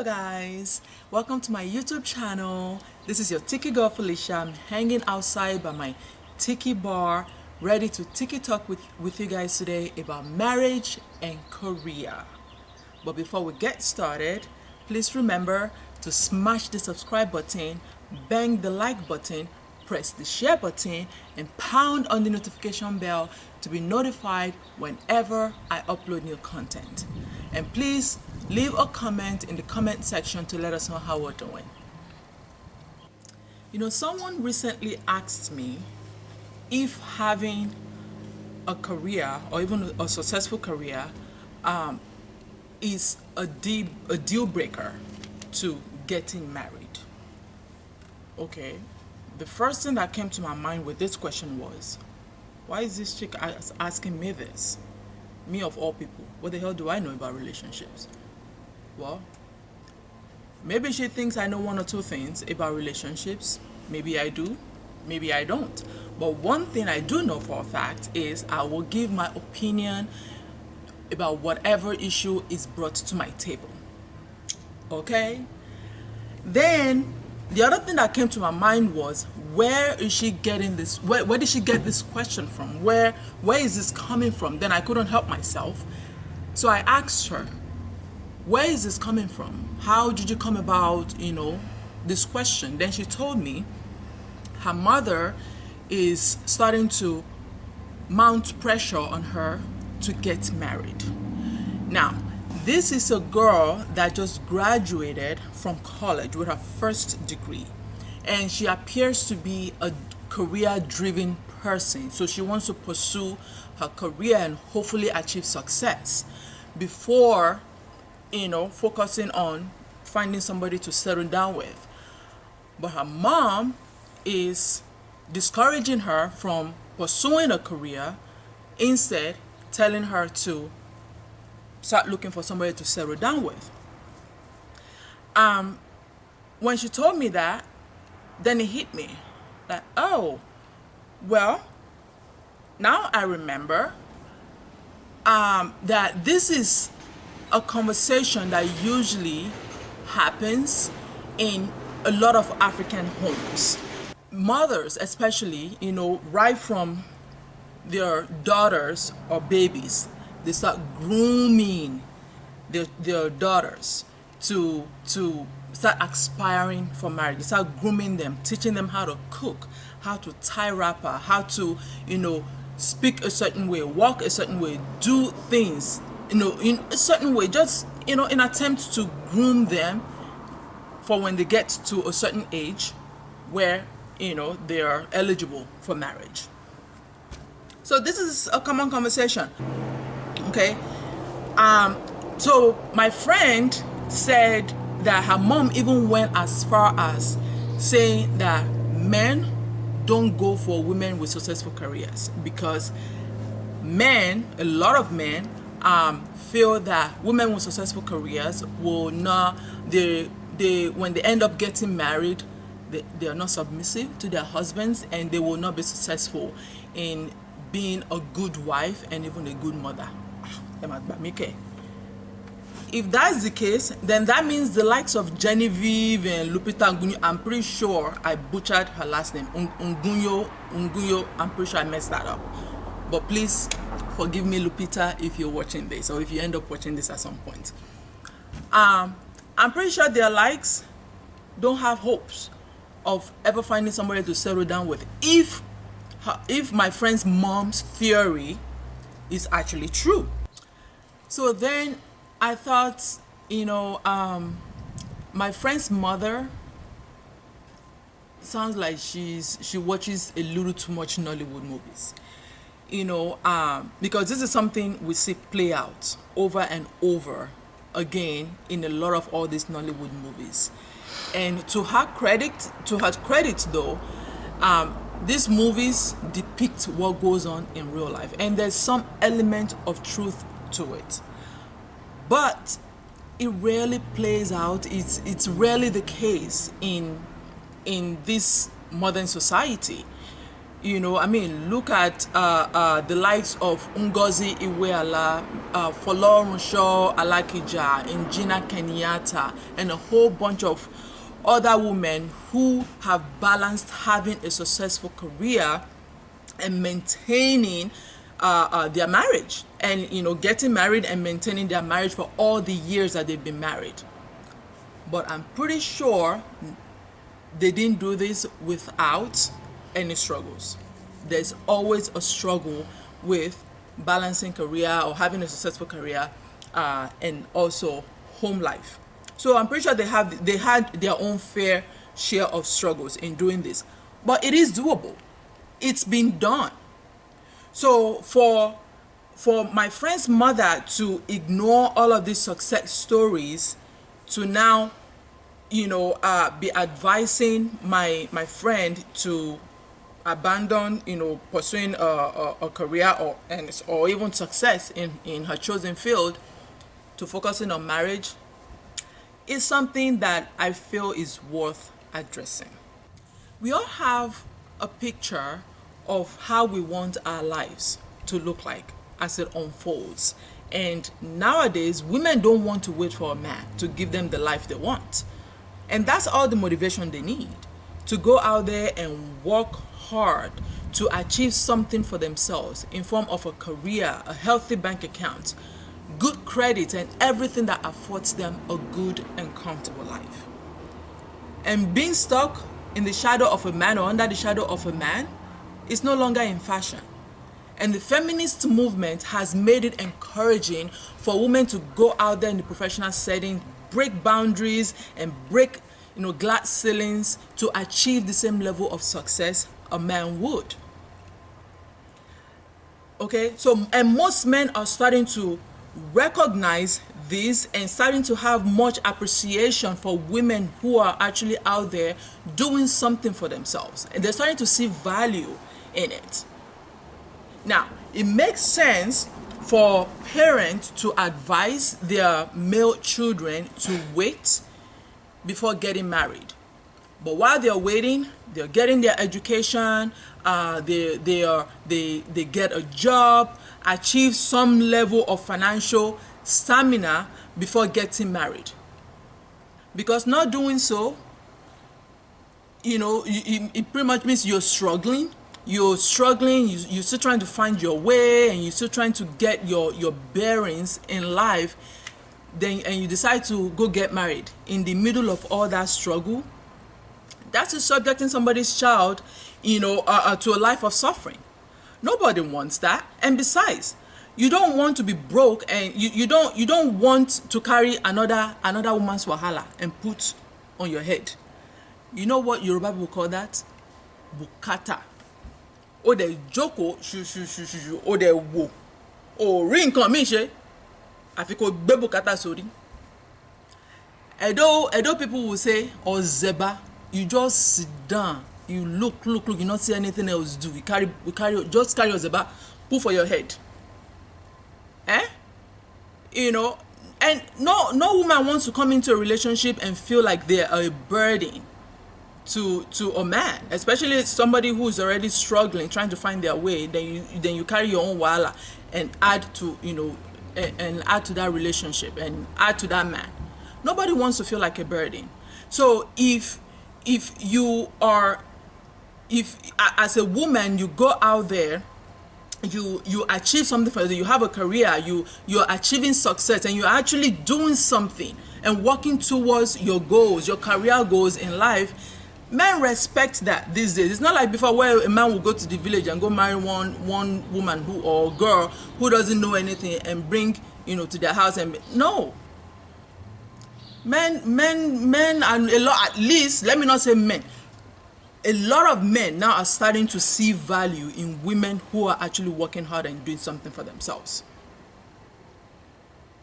Hello guys, welcome to my YouTube channel. This is your Tiki girl Felicia. I'm hanging outside by my Tiki bar, ready to Tiki talk with you guys today about marriage and career. But before we get started, please remember to smash the subscribe button, bang the like button, press the share button, and pound on the notification bell to be notified whenever I upload new content. And please leave a comment in the comment section to let us know how we're doing. You know, someone recently asked me if having a career or even a successful career is a deal breaker to getting married. Okay, the first thing that came to my mind with this question was, why is this chick asking me this? Me of all people, what the hell do I know about relationships? Well, maybe she thinks I know one or two things about relationships. Maybe I do, maybe I don't. But one thing I do know for a fact is I will give my opinion about whatever issue is brought to my table. Okay? Then the other thing that came to my mind was, where is she getting this? Where did she get this question from? Where is this coming from? Then I couldn't help myself. So I asked her, where is this coming from? How did you come about, this question? Then she told me her mother is starting to mount pressure on her to get married. Now, this is a girl that just graduated from college with her first degree, and she appears to be a career-driven person. So she wants to pursue her career and hopefully achieve success before, focusing on finding somebody to settle down with. But her mom is discouraging her from pursuing a career, instead telling her to start looking for somebody to settle down with. When she told me that, then it hit me that, oh, well, now I remember that this is a conversation that usually happens in a lot of African homes. Mothers especially, right from their daughters or babies, they start grooming their daughters to start aspiring for marriage. They start grooming them, teaching them how to cook, how to tie wrapper, how to, speak a certain way, walk a certain way, do things, in a certain way, just, in attempt to groom them for when they get to a certain age where, they are eligible for marriage. So this is a common conversation. Okay, so my friend said that her mom even went as far as saying that men don't go for women with successful careers, because a lot of men feel that women with successful careers will not, when they end up getting married, they are not submissive to their husbands, and they will not be successful in being a good wife and even a good mother. If that's the case, then that means the likes of Genevieve and Lupita Ngunyo, I'm pretty sure I butchered her last name, Ngunyo, I'm pretty sure I messed that up. But please forgive me, Lupita, if you're watching this, or if you end up watching this at some point. I'm pretty sure their likes don't have hopes of ever finding somebody to settle down with, if my friend's mom's theory is actually true. So then I thought, my friend's mother sounds like she watches a little too much Nollywood movies, because this is something we see play out over and over again in a lot of all these Nollywood movies. And to her credit though, these movies depict what goes on in real life, and there's some element of truth to it, but it rarely plays out. It's rarely the case in this modern society. I mean, look at the likes of Ngozi Iweala, Folorunsho Alakija, Injina Kenyatta, and a whole bunch of other women who have balanced having a successful career and maintaining their marriage, and getting married and maintaining their marriage for all the years that they've been married. But I'm pretty sure they didn't do this without any struggles. There's always a struggle with balancing career or having a successful career, and also home life. So I'm pretty sure they had their own fair share of struggles in doing this, but it is doable. It's been done. So for my friend's mother to ignore all of these success stories, to now be advising my friend to abandon pursuing a career or even success in her chosen field, to focusing on marriage, is something that I feel is worth addressing. We all have a picture of how we want our lives to look like as it unfolds. And nowadays, women don't want to wait for a man to give them the life they want. And that's all the motivation they need, to go out there and work hard to achieve something for themselves in form of a career, a healthy bank account, good credit, and everything that affords them a good and comfortable life. And being stuck in the shadow of a man or under the shadow of a man is no longer in fashion. And the feminist movement has made it encouraging for women to go out there in the professional setting, break boundaries, and break glass ceilings to achieve the same level of success a man would. Okay, so and most men are starting to recognize this and starting to have much appreciation for women who are actually out there doing something for themselves, and they're starting to see value in it. Now, it makes sense for parents to advise their male children to wait before getting married. But while they're waiting, they're getting their education, they get a job, achieve some level of financial stamina before getting married. Because not doing so, it pretty much means you're struggling. You're still trying to find your way, and you're still trying to get your bearings in life. And you decide to go get married in the middle of all that struggle. That is subjecting somebody's child, to a life of suffering. Nobody wants that. And besides, you don't want to be broke, and you don't want to carry another woman's wahala and put on your head. You know what Yoruba people call that? Bukata. O de joko shu o de wo. O rí nǹkan mi ṣe. Àfi kó gbé bùkátà sórí. Edo people will say, Ozeba, you just sit down, you look, you not see anything else do. You carry Ozeba, put for your head. And no woman wants to come into a relationship and feel like they are a burden to a man, especially somebody who is already struggling, trying to find their way. Then you carry your own wahala and add to and add to that relationship and add to that man. Nobody wants to feel like a burden. So if as a woman you go out there, you achieve something for you, you have a career, you're achieving success, and you're actually doing something and working towards your goals, your career goals in life, men respect that these days. It's not like before, where a man will go to the village and go marry one woman or girl who doesn't know anything and bring to their house. And no, men and a lot, at least, let me not say men, a lot of men now are starting to see value in women who are actually working hard and doing something for themselves.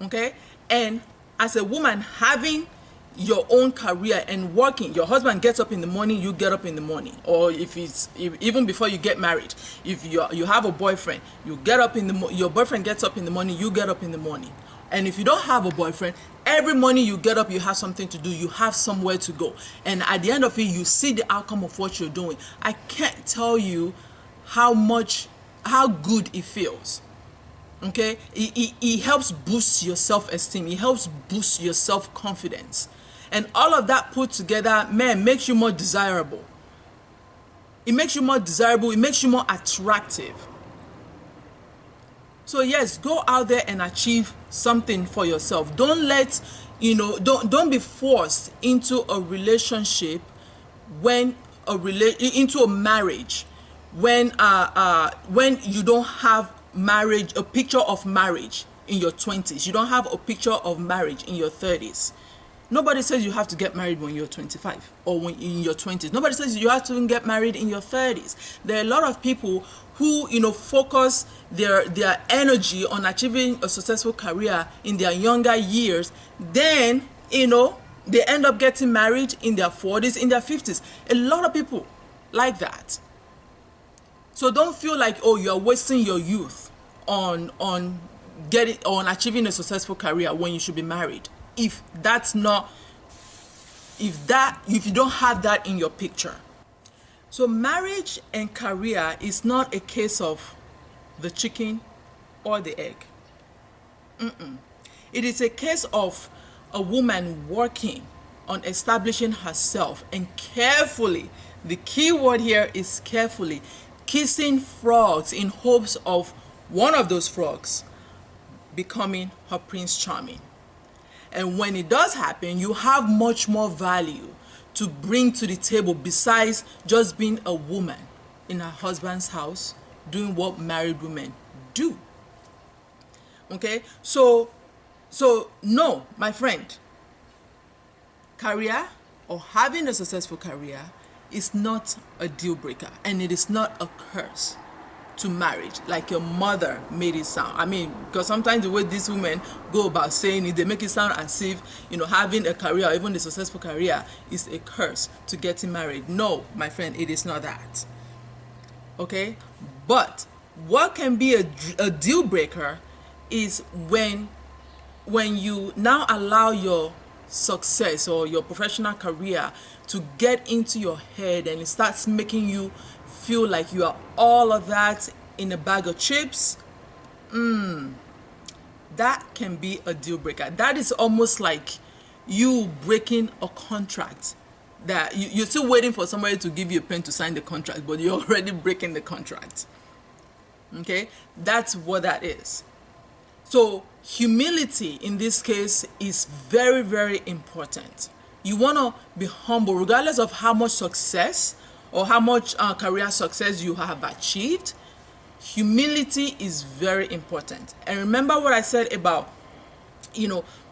Okay? And as a woman, having your own career and working, your husband gets up in the morning, you get up in the morning. Or even before you get married, if you have a boyfriend, you get up your boyfriend gets up in the morning, you get up in the morning. And if you don't have a boyfriend, every morning you get up, you have something to do, you have somewhere to go. And at the end of it, you see the outcome of what you're doing. I can't tell you how good it feels. Okay, it helps boost your self-esteem, it helps boost your self-confidence, and all of that put together, man, makes you more desirable. It makes you more desirable, it makes you more attractive. So yes, go out there and achieve something for yourself. Don't let, don't be forced into a relationship into a marriage when you don't have a picture of marriage in your 20s. You don't have a picture of marriage in your 30s. Nobody says you have to get married when you're 25 or when in your 20s. Nobody says you have to get married in your 30s. There are a lot of people who, focus their energy on achieving a successful career in their younger years. Then, they end up getting married in their 40s, in their 50s. A lot of people like that. So don't feel like, oh, you're wasting your youth on achieving a successful career when you should be married. If you don't have that in your picture. So marriage and career is not a case of the chicken or the egg. It is a case of a woman working on establishing herself and carefully, the key word here is carefully, kissing frogs in hopes of one of those frogs becoming her Prince Charming. And when it does happen, you have much more value to bring to the table besides just being a woman in her husband's house doing what married women do. Okay? So no, my friend, career or having a successful career is not a deal breaker, and it is not a curse to marriage like your mother made it sound. I mean, because sometimes the way these women go about saying it, they make it sound as if having a career or even a successful career is a curse to getting married. No, my friend, it is not that. Okay? But what can be a deal breaker is when you now allow your success or your professional career to get into your head and it starts making you feel like you are all of that in a bag of chips. That can be a deal breaker. That is almost like you breaking a contract that you're still waiting for somebody to give you a pen to sign the contract, but you're already breaking the contract. Okay, that's what that is. So humility in this case is very, very important. You want to be humble regardless of how much success or how much career success you have achieved. Humility is very important. And remember what I said about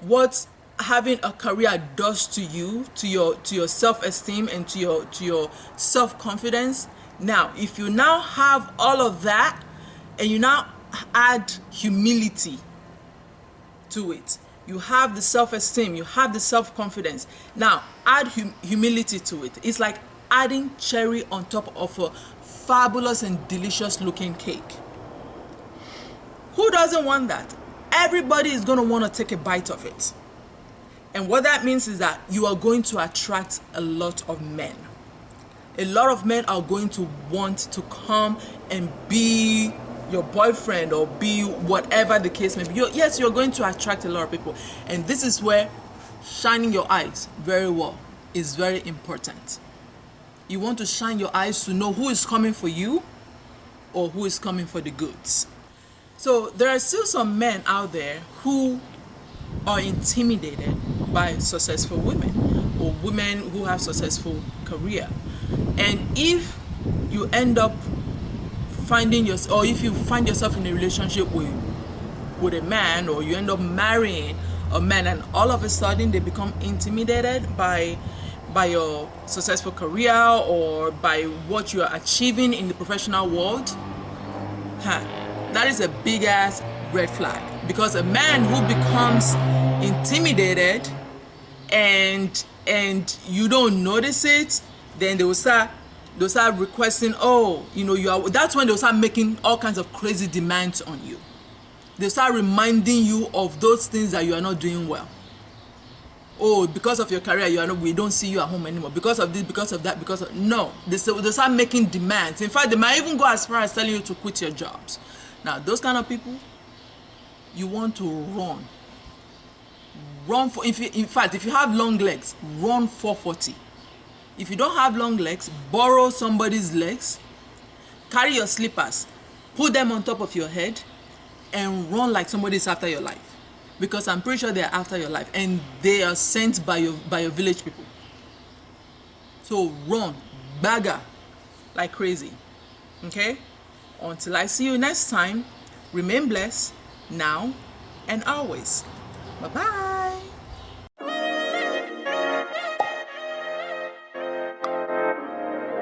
what having a career does to you, to your self-esteem and to your self-confidence. Now if you now have all of that and you now add humility to it, you have the self-esteem, you have the self-confidence, now add humility to it. It's like adding cherry on top of a fabulous and delicious looking cake. Who doesn't want that? Everybody is going to want to take a bite of it. And what that means is that you are going to attract a lot of men. A lot of men are going to want to come and be your boyfriend or be whatever the case may be. Yes, you're going to attract a lot of people. And this is where shining your eyes very well is very important. You want to shine your eyes to know who is coming for you or who is coming for the goods. So there are still some men out there who are intimidated by successful women or women who have successful career. And if you end up if you find yourself in a relationship with a man, or you end up marrying a man and all of a sudden they become intimidated by your successful career or by what you are achieving in the professional world, that is a big ass red flag. Because a man who becomes intimidated and you don't notice it, then they will start requesting, that's when they'll start making all kinds of crazy demands on you. They'll start reminding you of those things that you are not doing well. oh, because of your career, you are not, we don't see you at home anymore. Because of this, because of that, because of, no. They start making demands. In fact, they might even go as far as telling you to quit your jobs. Now, those kind of people, you want to run. Run for, if you, in fact, if you have long legs, run 440. If you don't have long legs, borrow somebody's legs, carry your slippers, put them on top of your head, and run like somebody's after your life. Because I'm pretty sure they're after your life, and they are sent by your village people. So run, bagger, like crazy. Okay? Until I see you next time, remain blessed now and always. Bye-bye.